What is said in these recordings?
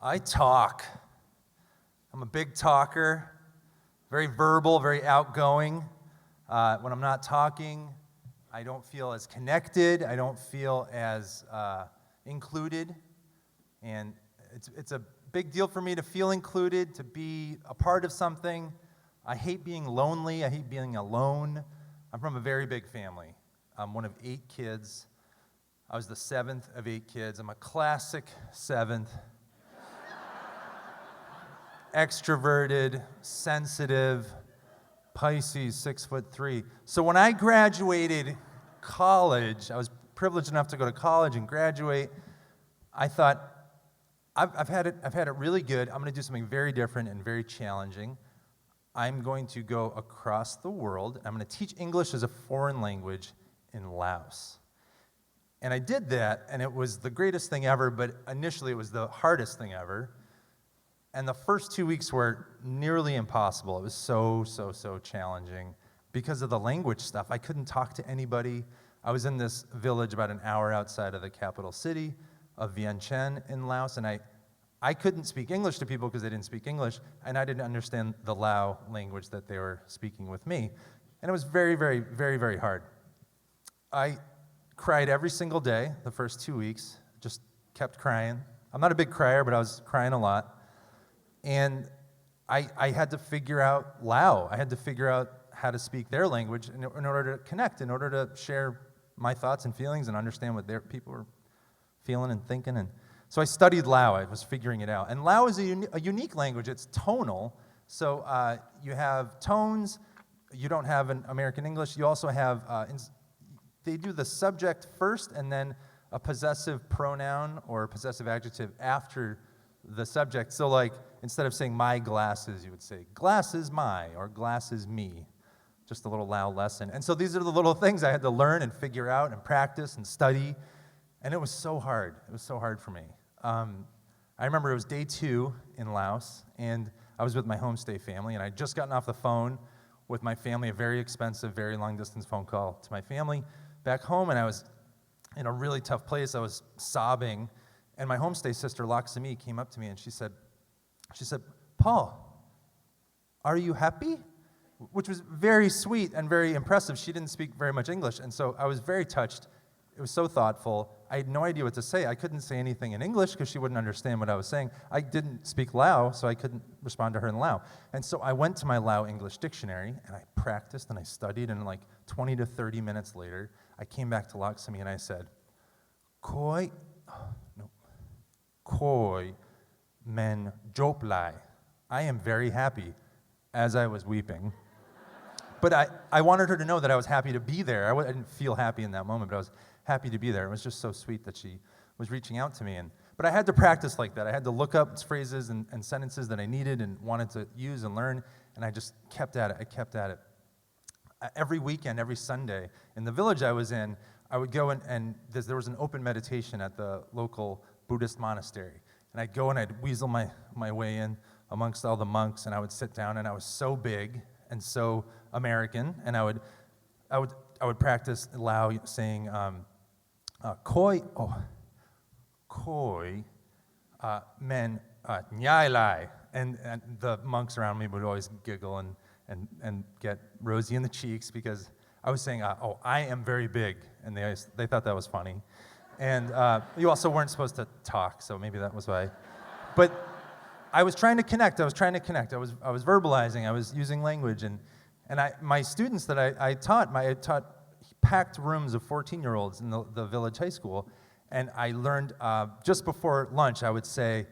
I talk. I'm a big talker, very verbal, very outgoing. When I'm not talking, I don't feel as connected. I don't feel as included. And it's a big deal for me to feel included, to be a part of something. I hate being lonely. I hate being alone. I'm from a very big family. I'm one of 8 kids. I was the 7th of 8 kids. I'm a classic 7th. Extroverted, sensitive, Pisces, 6'3". So when I graduated college, I was privileged enough to go to college and graduate. I thought, I've had it really good. I'm going to do something very different and very challenging. I'm going to go across the world. I'm going to teach English as a foreign language in Laos. And I did that, and it was the greatest thing ever, but initially it was the hardest thing ever. And the first 2 weeks were nearly impossible. It was so challenging because of the language stuff. I couldn't talk to anybody. I was in this village about an hour outside of the capital city of Vientiane in Laos, and I couldn't speak English to people because they didn't speak English, and I didn't understand the Lao language that they were speaking with me. And it was very hard. I cried every single day the first 2 weeks, just kept crying. I'm not a big crier, but I was crying a lot. And I had to figure out Lao. I had to figure out how to speak their language in order to connect, in order to share my thoughts and feelings and understand what their people were feeling and thinking. And so I studied Lao. I was figuring it out. And Lao is a unique language. It's tonal. So you have tones. You don't have an American English. You also have, they do the subject first and then a possessive pronoun or possessive adjective after the subject. So like, instead of saying my glasses, you would say glasses my or glasses me. Just a little Lao lesson. And so these are the little things I had to learn and figure out and practice and study. And it was so hard. It was so hard for me. I remember it was day 2 in Laos, and I was with my homestay family, and I'd just gotten off the phone with my family, a very expensive, very long-distance phone call to my family back home, and I was in a really tough place. I was sobbing, and my homestay sister, Laksami, came up to me, and she said, Paul, are you happy? Which was very sweet and very impressive. She didn't speak very much English, and so I was very touched. It was so thoughtful. I had no idea what to say. I couldn't say anything in English because she wouldn't understand what I was saying. I didn't speak Lao, so I couldn't respond to her in Lao. And so I went to my Lao English dictionary, and I practiced and I studied, and like 20 to 30 minutes later, I came back to Laksami and I said, Koi men joplai. I am very happy, as I was weeping. But I wanted her to know that I was happy to be there. I didn't feel happy in that moment, but I was happy to be there. It was just so sweet that she was reaching out to me. But I had to practice like that. I had to look up phrases and sentences that I needed and wanted to use and learn, and I just kept at it. I kept at it. Every weekend, every Sunday, in the village I was in, I would go and there was an open meditation at the local Buddhist monastery. And I'd go and I'd weasel my way in amongst all the monks, and I would sit down, and I was so big and so American, and I would practice Lao saying koi men nyai lai, and the monks around me would always giggle and get rosy in the cheeks because I was saying I am very big, and they thought that was funny. And you also weren't supposed to talk, so maybe that was why. But I was trying to connect. I was verbalizing. I was using language, and my students that I taught packed rooms of 14-year-olds in the village high school, and I learned just before lunch. I would say,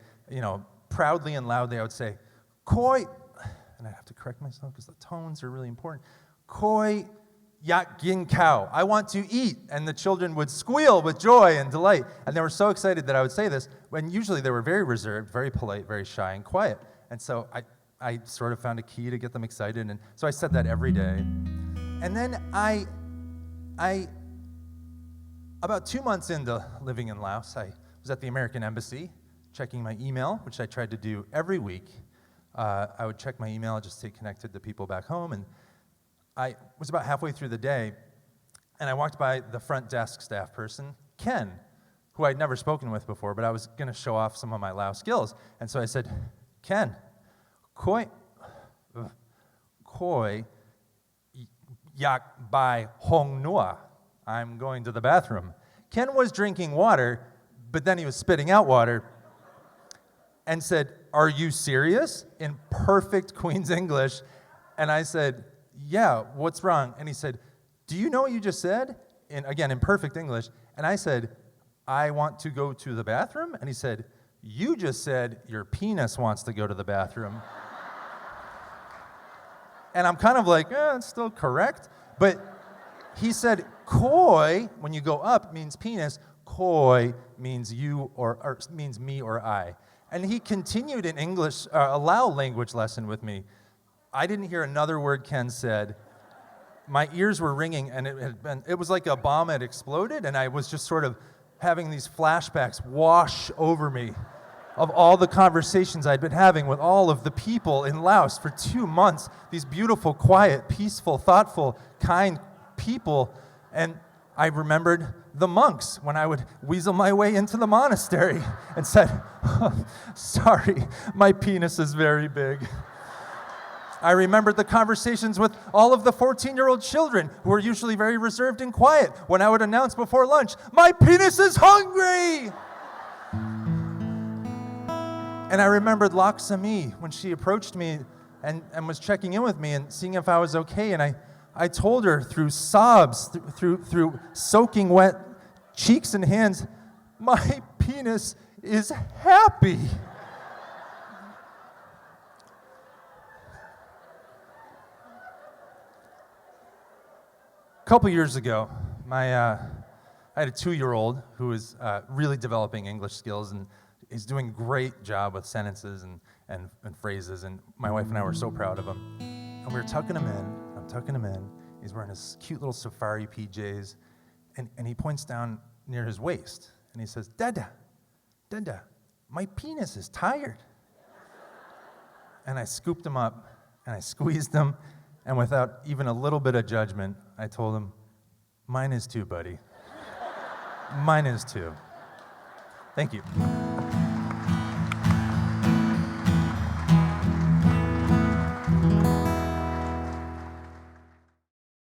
proudly and loudly, I would say, "Koi," and I have to correct myself because the tones are really important. "Koi yak gin cow." I want to eat, and the children would squeal with joy and delight, and they were so excited that I would say this. When usually they were very reserved, very polite, very shy, and quiet, and so I sort of found a key to get them excited, and so I said that every day. And then I about 2 months into living in Laos, I was at the American Embassy checking my email, which I tried to do every week. I would check my email, just stay connected to people back home, and I was about halfway through the day, and I walked by the front desk staff person, Ken, who I'd never spoken with before, but I was going to show off some of my Lao skills. And so I said, Ken, koi yak bai hong nua. I'm going to the bathroom. Ken was drinking water, but then he was spitting out water and said, are you serious? In perfect Queen's English. And I said, yeah, what's wrong? And he said, do you know what you just said? And again, in perfect English. And I said, I want to go to the bathroom? And he said, you just said your penis wants to go to the bathroom. And I'm kind of like, it's still correct. But he said, koi, when you go up, means penis. Koi means you or means me or I. And he continued in English, a Lao language lesson with me. I didn't hear another word Ken said. My ears were ringing, and it was like a bomb had exploded, and I was just sort of having these flashbacks wash over me of all the conversations I'd been having with all of the people in Laos for 2 months, these beautiful, quiet, peaceful, thoughtful, kind people. And I remembered the monks when I would weasel my way into the monastery and said, oh, sorry, my penis is very big. I remembered the conversations with all of the 14-year-old children who were usually very reserved and quiet when I would announce before lunch, my penis is hungry! And I remembered Laksami when she approached me and was checking in with me and seeing if I was okay. And I told her through sobs, through soaking wet cheeks and hands, my penis is happy. A couple years ago, I had a 2-year-old who was really developing English skills, and he's doing a great job with sentences and phrases, and my wife and I were so proud of him. And we were tucking him in. I'm tucking him in. He's wearing his cute little safari PJs, and he points down near his waist, and he says, Dada, my penis is tired. And I scooped him up, and I squeezed him, and without even a little bit of judgment, I told him, mine is too, buddy. Mine is too. Thank you.